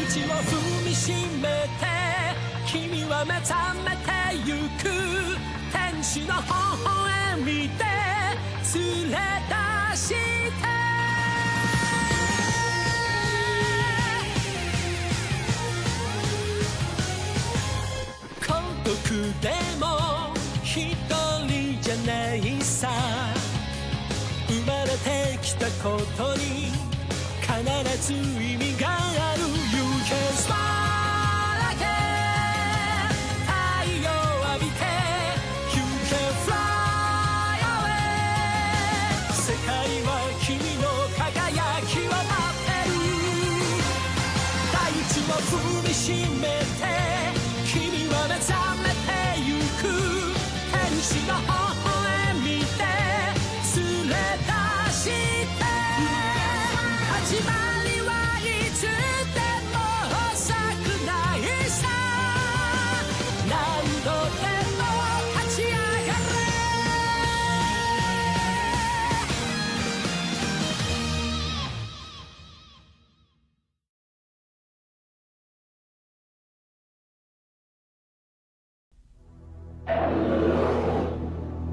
地を踏みしめて君は目覚めてゆく天使の微笑みで連れ出して孤独でも一人じゃないさ生まれてきたことに必ず意味がある You can smile again 太陽浴びて You can fly away 世界は君の輝きを待ってる大地を踏みしめて君は目覚めてゆく天使の微笑みで連れ出して始まりはいつでも遅くないさ何度でも立ち上がれ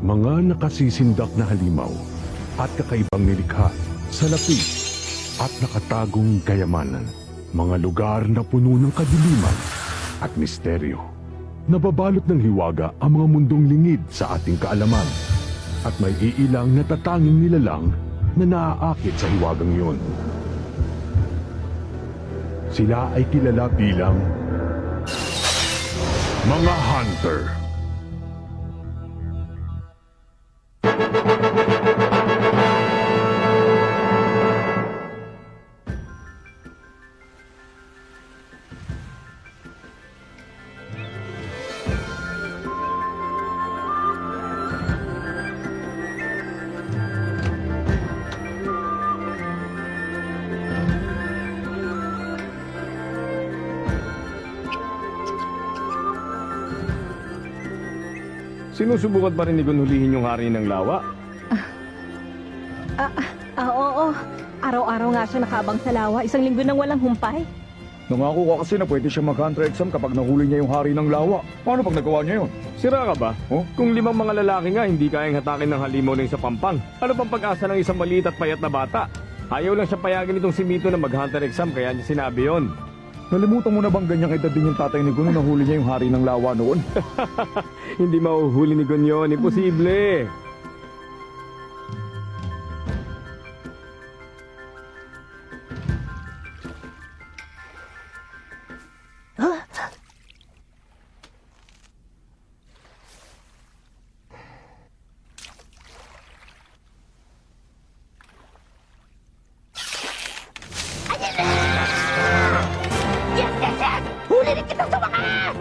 Mga nakasisindak na halimaw at kakaibang nilikha sa lapi at nakatagong kayamanan. Mga lugar na puno ng kadiliman at misteryo. Nababalot ng hiwaga ang mga mundong lingid sa ating kaalaman at may iilang natatanging nilalang na naaakit sa hiwagang yun. Sila ay kilala bilang mga hunter. Sinusubukan pa rin ni Gon hulihin yung hari ng lawa? Oo. Araw-araw nga siya nakaabang sa lawa. Isang linggo nang walang humpay. Nangako ka kasi na pwede siya mag-hunter exam kapag nahuli niya yung hari ng lawa. Paano pag nagawa niya yun? Sira ka ba? Oh? Kung 5 mga lalaki nga hindi kayang hatakin ng halimaw ng isa pampang, ano pang pag-asa ng isang maliit at payat na bata? Ayaw lang siya payagan itong si Mito na mag-hunter exam kaya niya sinabi yon. Nalimutan mo na bang ganyang edad din yung tatay ni Gon nung nahuli niya yung hari ng lawa noon? Hindi mahuhuli ni Gon yun. Imposible. Huli rin kitang tumakas!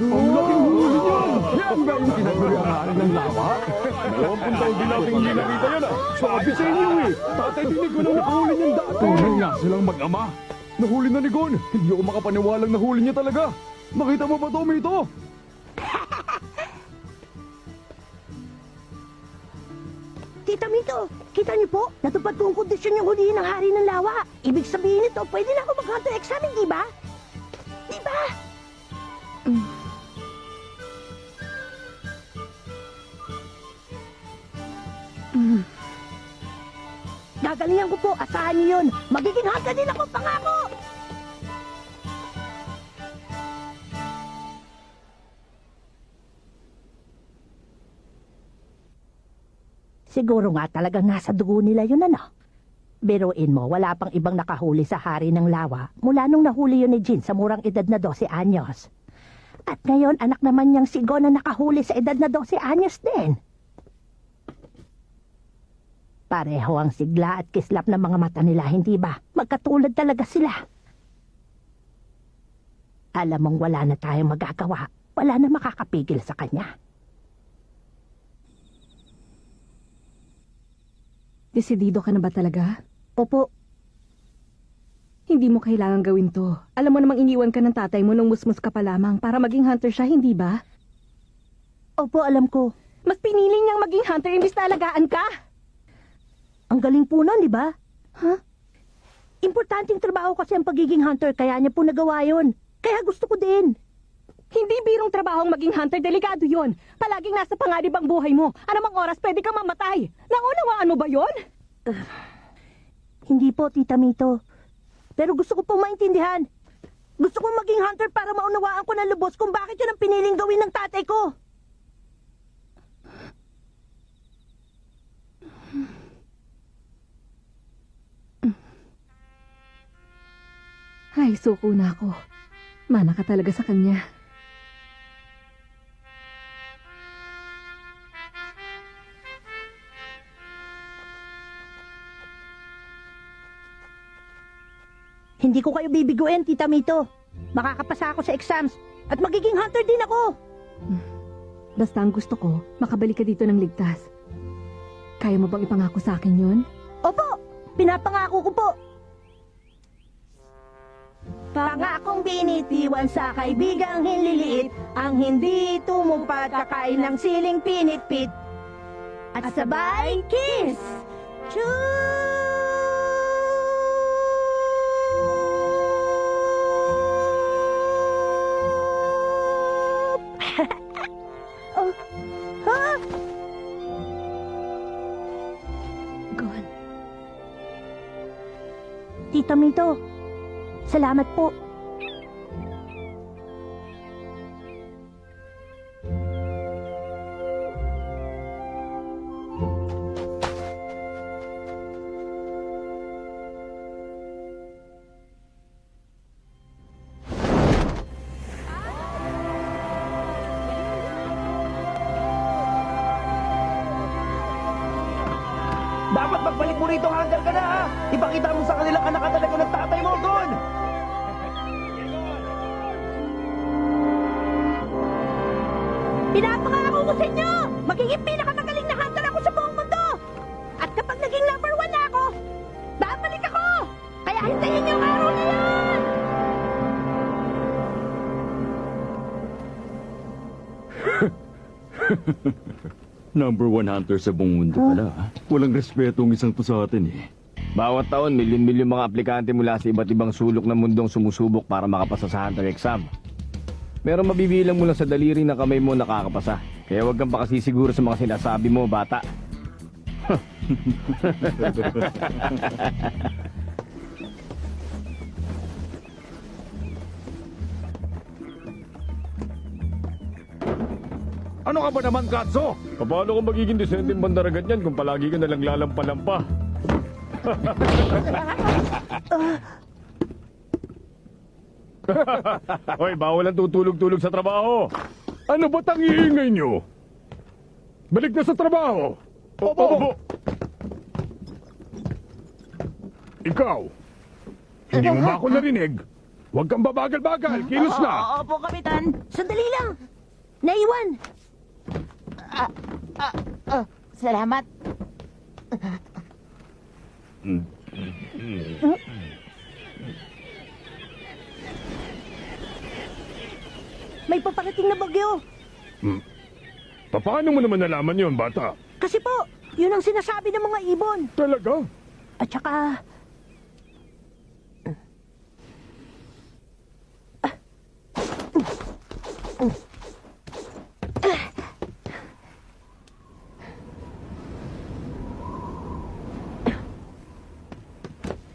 Ang laking huli niya! Yan ba yung tinaguri ang hari ng lawa? 20 taon din natin hindi nakita yan ah! Sabi sa inyo eh! Tatay din ni Gon ang nakahuli niyan dati! Tunay nga silang mag-ama! Nahuli na ni Gon! Hindi ako makapaniwalang nahuli niya talaga! Nakita mo ba ito, Mito? Tita Mito, kita niyo po, natupad po ang kondisyon yung hulihin ng hari ng lawa. Ibig sabihin nito, pwede na ako mag-hunter exam, di ba? Di ba? Gagalingan ko po, asahan niyo yun. Magiging hunter din ako, pangako! Siguro nga talagang nasa dugo nila yun, ano? Biruin mo, wala pang ibang nakahuli sa hari ng lawa mula nung nahuli yun ni Jin sa murang edad na 12 anyos. At ngayon, anak naman niyang si Gon na nakahuli sa edad na 12 anyos din. Pareho ang sigla at kislap ng mga mata nila, hindi ba? Magkatulad talaga sila. Alam mong wala na tayong magagawa. Wala na makakapigil sa kanya. Desidido ka na ba talaga? Opo, Hindi mo kailangan gawin to. Alam mo namang iniwan ka ng tatay mo nung musmus ka pa lamang para maging hunter siya, hindi ba? opo, alam ko. Mas pinili niyang maging hunter imbis na alagaan ka. Ang galing po nun, di ba? Huh? Importanteng trabaho kasi ang pagiging hunter, kaya niya po nagawa yun. Kaya gusto ko din. Hindi birong trabahong maging hunter, delikado yon. Palaging nasa panganib ang buhay mo. Anumang oras pwede kang mamatay. Naunawaan mo ba yon? Hindi po, Tita Mito. Pero gusto ko pong maintindihan. Gusto kong maging hunter para maunawaan ko ng lubos kung bakit yun ang piniling gawin ng tatay ko. Ay, suko na ako. Mana ka talaga sa kanya. Hindi ko kayo bibiguin, Tita Mito. Makakapasa ako sa exams at magiging hunter din ako. Basta ang gusto ko, makabalik ka dito ng ligtas. Kaya mo bang ipangako sa akin yun? Opo, pinapangako ko po. Pangakong binitiwan sa kaibigang hinliliit, ang hindi tumupad kakain ng siling pinitpit. At sabay, kiss! Chuuuup! Oh, ha? Gone. Tita Mito, salamat po. Dapat magbalik mo rito, hunter ka na ha! Ipakita mo sa kanila anak ka talaga ng tatay mo doon! Pinapangako ko sa inyo! Magiging pinakamagaling na hunter ako sa buong mundo! At kapag naging number 1 na ako, babalik ako! Kaya hintayin niyo ang araw na yan! Number 1 hunter sa buong mundo pala. Ha? Walang respeto ang isang to sa atin eh. Bawat taon, milyon-milyon mga aplikante mula sa iba't ibang sulok ng mundong sumusubok para makapasa sa hunter exam. Pero mabibilang mo lang sa daliri ng kamay mo nakakapasa. Kaya huwag kang pakasisiguro sa mga sinasabi mo, bata. Ano ka ba naman, Katso? Paano kung magiging disenteng bandaragan yan kung palagi ka nalang lalampa-lampa? Hoy, bawal ang tutulog-tulog sa trabaho. Ano ba't ang iingay nyo? Balik na sa trabaho. Opo. Ikaw, hindi mo ba ako narinig? Huwag kang babagal-bagal. Kilos na. Opo, Kapitan. Sandali lang. Naiwan. Salamat. May paparating na bagyo. Paano mo naman nalaman yon, bata? Kasi po, yun ang sinasabi ng mga ibon. Talaga? At saka...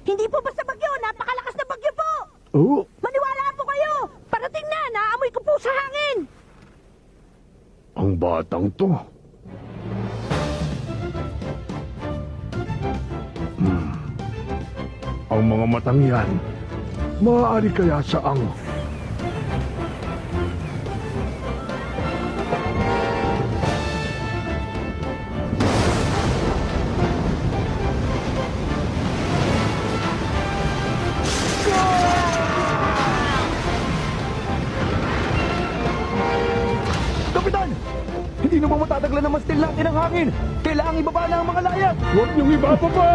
Hindi po basta bagyo, napakalakas na bagyo po! Oo. Maniwala po kayo! Parating na, naamoy ko po sa hangin! Ang batang to. Ang mga matang yan, maaari kaya saang... Kapitan! Hindi na ba matataglan ng mastil natin ang hangin? Kailangang ibaba na ang mga layag! Huwag niyong ibababa!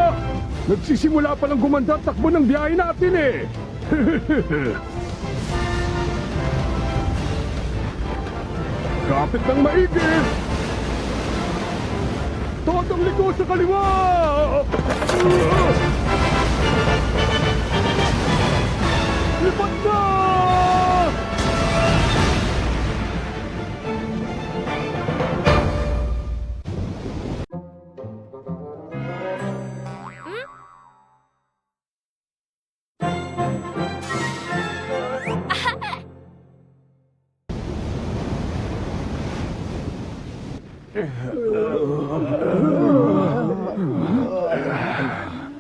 Nagsisimula pa lang gumanda ang takbo ng biyahe natin eh! Kapit ng maigi! Totong liko sa kaliwa! Lipat na!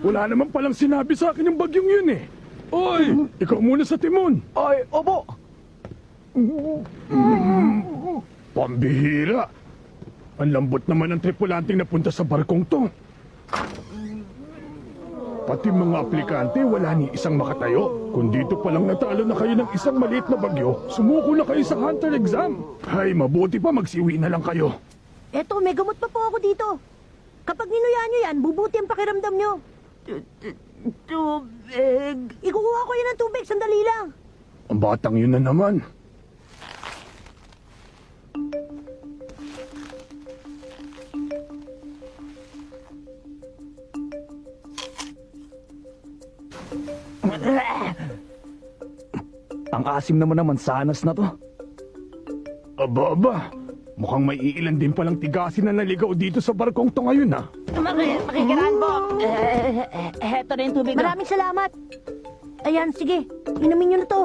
Wala naman palang sinabi sa akin yung bagyong yun eh. Oy, ikaw muna sa timon. Ay, opo! Pambihira. Ang lambot naman ng tripulanting napunta sa barkong to. Pati mga aplikante, wala ni isang makatayo. Kung dito palang natalo na kayo ng isang maliit na bagyo, sumuko na kayo sa Hunter exam. Ay, mabuti pa magsiwi na lang kayo. Eto, may gamot pa po ako dito. Kapag ninuya nyo yan, bubuti ang pakiramdam nyo. Tubig. Ikukuha ko yan ng tubig, sandali lang. Ang batang yun na naman. Ang asim naman naman sanas na to. Aba, mukhang may iilan din palang tigasin na naligaw dito sa barkong to ngayon ha. Makikiraan po. Heto na yung tubig. Maraming salamat. Ayan, sige. Inumin nyo na to.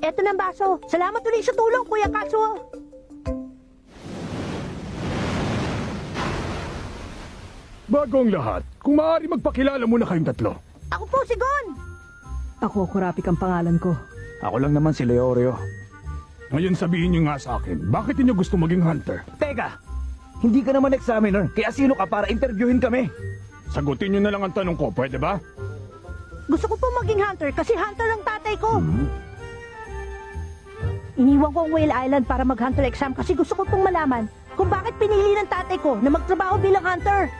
Eto na ang baso. Salamat ulit sa tulong, Kuya Katsuo. Bago ang lahat, kung maaari magpakilala muna kayong tatlo. Ako po si Gon. Ako, Kurapik ang pangalan ko. Ako lang naman si Leorio. Ngayon sabihin niyo nga sa akin, bakit niyo gusto maging hunter? Teka! Hindi ka naman examiner, kaya sino ka para interviewin kami? Sagutin niyo na lang ang tanong ko, pwede ba? Gusto ko po maging hunter kasi hunter ang tatay ko. Iniwan ko ang Whale Island para mag-hunter exam kasi gusto ko pong malaman kung bakit pinili ng tatay ko na magtrabaho bilang hunter.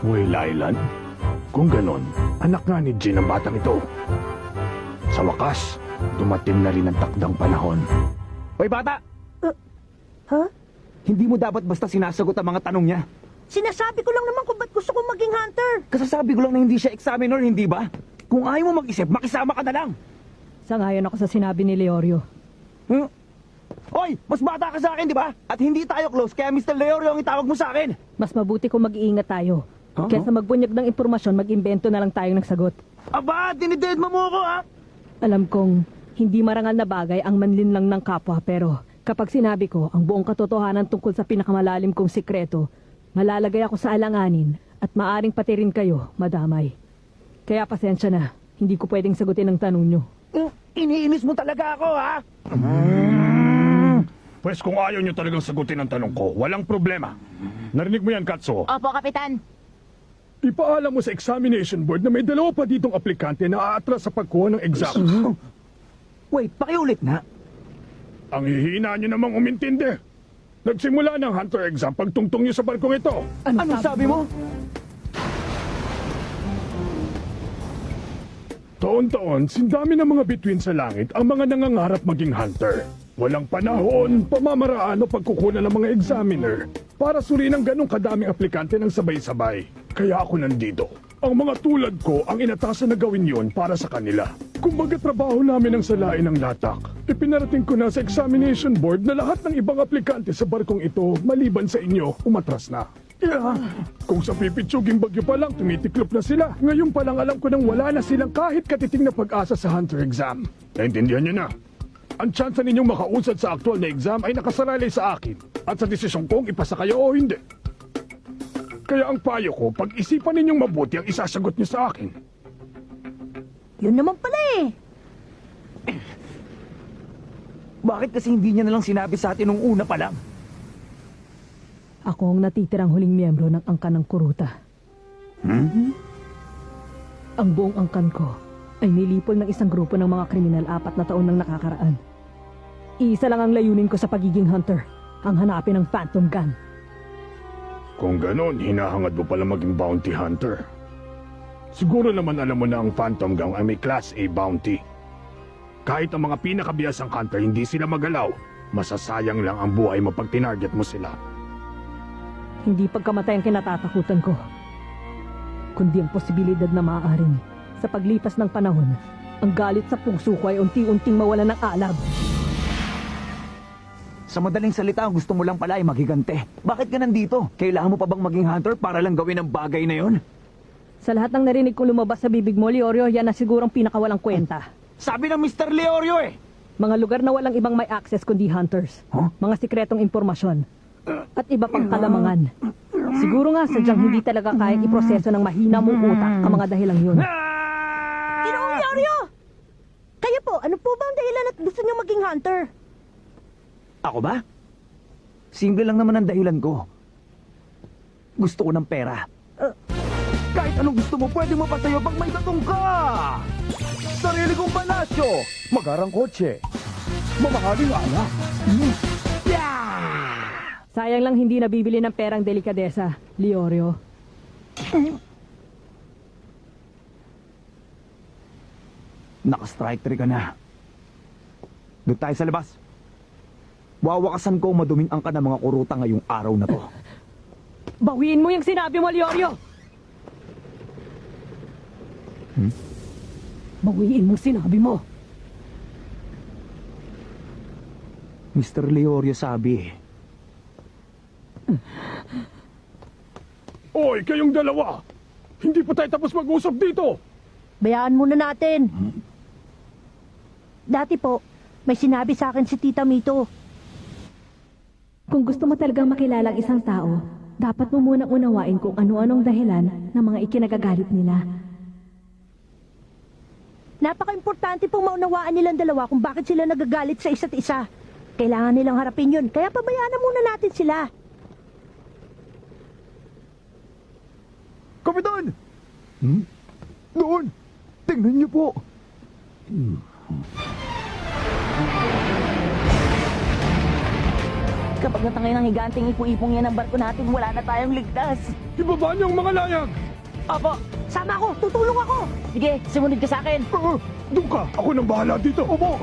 Whale Island? Kung ganon, anak nga ni Jin ang batang ito. Sa wakas, dumating na rin ang takdang panahon. Hoy bata! Huh? Hindi mo dapat basta sinasagot ang mga tanong niya. Sinasabi ko lang naman kung ba't gusto kong maging hunter. Kasasabi ko lang na hindi siya examiner, hindi ba? Kung ayaw mo mag-isip, makisama ka na lang! Sangayon ako sa sinabi ni Leorio. Hmm? Hoy, mas bata ka sa akin, di ba? At hindi tayo close, kaya Mr. Leorio ang itawag mo sa akin. Mas mabuti kung mag-iingat tayo. Kaysa magbunyag ng impormasyon, mag-imbento na lang tayong nagsagot. Aba, dinided mo ako, ha? Alam kong hindi marangal na bagay ang manlin lang ng kapwa, pero kapag sinabi ko ang buong katotohanan tungkol sa pinakamalalim kong sikreto, malalagay ako sa alanganin at maaring pati rin kayo madamay. Kaya pasensya na, hindi ko pwedeng sagutin ang tanong nyo. Iniinis mo talaga ako, ha? Pwes kung ayaw niyo talagang sagutin ang tanong ko, walang problema. Narinig mo yan, Katsuo? Opo, Kapitan. Ipaalam mo sa examination board na may dalawa pa ditong aplikante na aatras sa pagkuha ng exam. Wait, pakiulit na. Ang hihina niyo namang umintindi. Nagsimula ng hunter exam pagtungtong niyo sa barkong ito. Ano sabi mo? Taon-taon, sindami ng mga bituin sa langit ang mga nangangarap maging hunter. Walang panahon, pamamaraan o pagkukunan ng mga examiner para suriin ang ganong kadaming aplikante ng sabay-sabay. Kaya ako nandito. Ang mga tulad ko ang inatasan na gawin yon para sa kanila. Kumbaga trabaho namin ang salain ng latak. Ipinarating ko na sa examination board na lahat ng ibang aplikante sa barkong ito maliban sa inyo, umatras na. Kung sa pipitsuging bagyo pa lang, tumitiklop na sila. Ngayon pa lang alam ko nang wala na silang kahit katiting na pag-asa sa hunter exam. Naintindihan niyo na? Ang tsansa ninyong makausad sa aktual na exam ay nakasaralay sa akin at sa desisyon kong ipasa kayo o hindi. Kaya ang payo ko, pag-isipan ninyong mabuti ang isasagot niyo sa akin. Yun naman pala eh. Bakit kasi hindi niya nalang sinabi sa atin nung una pa lang? Ako ang natitirang huling miyembro ng angkan ng Kuruta. Ang buong angkan ko ay nilipol ng isang grupo ng mga kriminal 4 na taon nang nakakaraan. Isa lang ang layunin ko sa pagiging hunter, ang hanapin ng Phantom Gun. Kung ganon, hinahangad mo pala maging bounty hunter. Siguro naman alam mo na ang Phantom Gang ay may Class A bounty. Kahit ang mga pinakabiyasang hunter hindi sila magalaw, masasayang lang ang buhay mo pag tinarget mo sila. Hindi pagkamatay ang kinatatakutan ko, kundi ang posibilidad na maaaring sa paglipas ng panahon, ang galit sa puso ko ay unti-unting mawala ng alab. Sa madaling salita, ang gusto mo lang pala ay maghigante. Bakit ka nandito? Kailangan mo pa bang maging hunter para lang gawin ang bagay na yon? Sa lahat ng narinig kong lumabas sa bibig mo, Leorio, yan na sigurong pinakawalang kwenta. Sabi ng Mr. Leorio eh! Mga lugar na walang ibang may access kundi hunters. Huh? Mga sikretong impormasyon. At iba pang kalamangan. Siguro nga sadyang hindi talaga kayang iproseso ng mahina mong utak ang mga dahilang yun. Ginoong Leorio! Kaya po, ano po ba ang dahilan at gusto niyo maging hunter? Ako ba? Simple lang naman ang dahilan ko. Gusto ko ng pera. Kahit anong gusto mo, pwede mo pa sa'yo pag may tatong ka! Sarili kong palasyo! Magarang kotse! Mamahaling alak! Sayang lang hindi nabibili ng perang delikadesa, Leorio. Naka-strike 3 ka na. Doon tayo sa labas. Wawakasan ko maduming angka ng mga kuruta ngayong araw na to. Bawiin mo yung sinabi mo, Leorio! Bawiin mo sinabi mo. Mr. Leorio sabi, Oy, kayong dalawa! Hindi pa tayo tapos mag-usap dito! Bayaan muna natin. Dati po, may sinabi sa akin si Tita Mito. Kung gusto mo talagang makilala ang isang tao, dapat mo munang unawain kung ano-anong dahilan ng mga ikinagagalit nila. Napaka-importante pong maunawaan nilang dalawa kung bakit sila nagagalit sa isa't isa. Kailangan nilang harapin yun, kaya pabayaan na muna natin sila. Kapitan! Doon! Tingnan niyo po! Kapag natangay ng higanting ipo-ipong yan ang barko natin, wala na tayong ligtas. Ibaba niyo ang mga layag! Apo, Sama ko, tutulong ako. sige, sumunod ka sa akin. Doon ka! Ako nang bahala dito! Opo!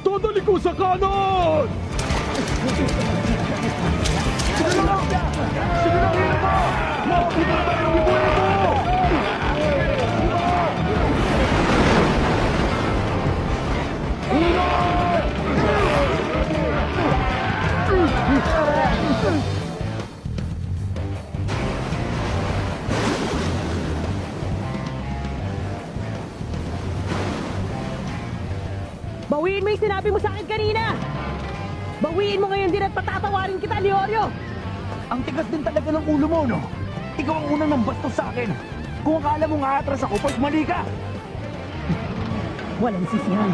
Totally ko sa kanon! Sige lang, hila mo! Makakita na tayo ng ibuhin mo! Bawiin mo yung sinabi mo sa akin kanina! Bawiin mo ngayon din at patatawarin kita, Leorio! Ang tigas din talaga ng ulo mo, no? Ikaw ang unang nambastos sa akin. Kung akala mo nga atras ako, pues mali ka! Walang sisihan.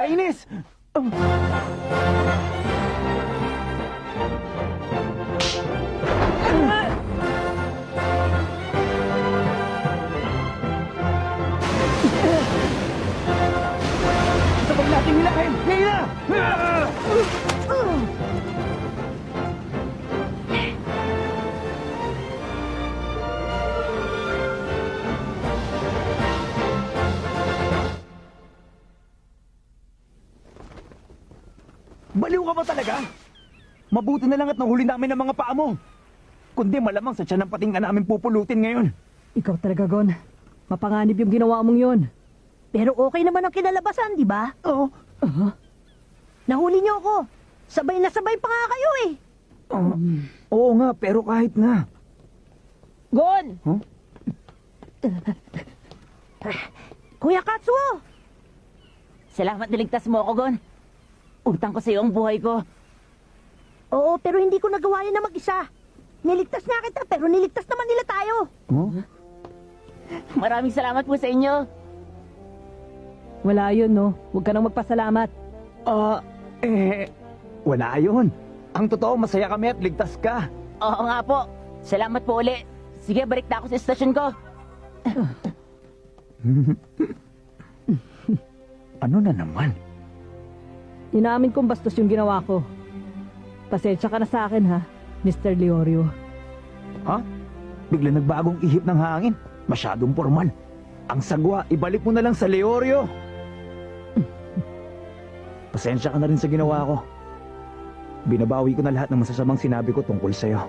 Kainis! Sabag natin hilahin! Ngayon na! Baliw ka ba talaga? Mabuti na lang at nahuli namin ang mga paa mo. Kundi malamang sa tiyan ng pating ka namin pupulutin ngayon. Ikaw talaga, Gon. Mapanganib yung ginawa mong yun. Pero okay naman ang kinalabasan, di ba? Oo. Nahuli niyo ako. Sabay na sabay pa nga kayo eh. Oo nga, pero kahit na. Gon! Huh? Kuya Katsuo! Salamat niligtas mo ako, Gon. Utang ko sa iyo ang buhay ko. Oo, pero hindi ko nagawa yun na mag-isa. Niligtas nga kita, pero niligtas naman nila tayo. Maraming salamat po sa inyo. Wala yun, no? Huwag ka nang magpasalamat. Wala yun. Ang totoo, masaya kami at ligtas ka. Oo nga po. Salamat po uli. Sige, balik na ako sa estasyon ko. Ano na naman? Inamin kong bastos yung ginawa ko. Pasensya ka na sa akin, ha, Mr. Leorio. Ha? Bigla nagbagong ihip ng hangin. Masyadong formal. Ang sagwa, ibalik mo na lang sa Leorio. Pasensya ka na rin sa ginawa ko. Binabawi ko na lahat ng masasamang sinabi ko tungkol sa'yo.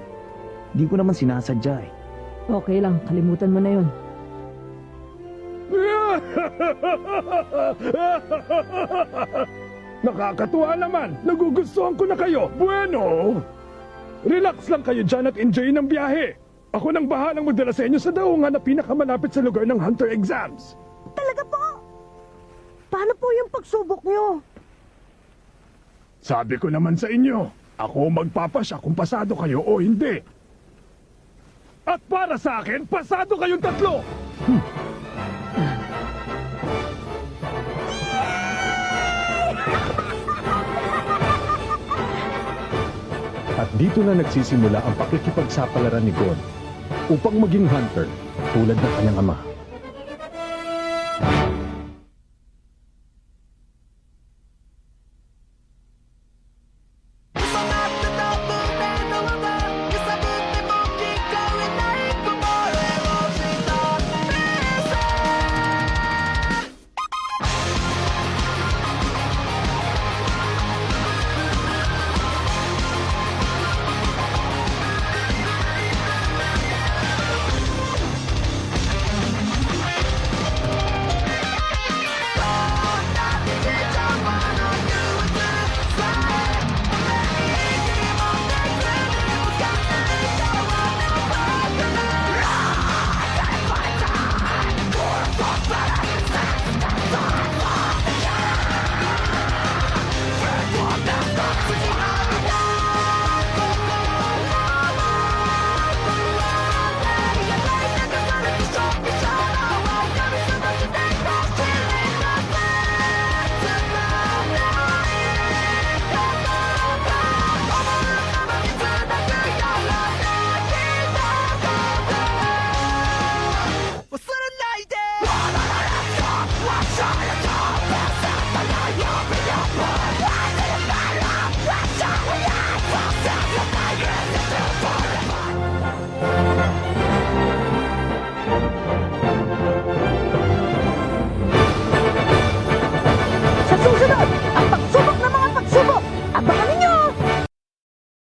Di ko naman sinasadya eh. Okay lang, kalimutan mo na yun. Nakakatuwa naman. Nagugustuhan ko na kayo. Bueno! Relax lang kayo dyan at enjoy ng biyahe. Ako nang bahalang magdala sa inyo sa daungan na pinakamalapit sa lugar ng Hunter exams. Talaga po? Paano po yung pagsubok nyo? Sabi ko naman sa inyo, ako magpapasya kung pasado kayo o hindi. At para sa akin, pasado kayong tatlo! At dito na nagsisimula ang pakikipagsapalaran ni Gon upang maging hunter tulad ng kanyang ama.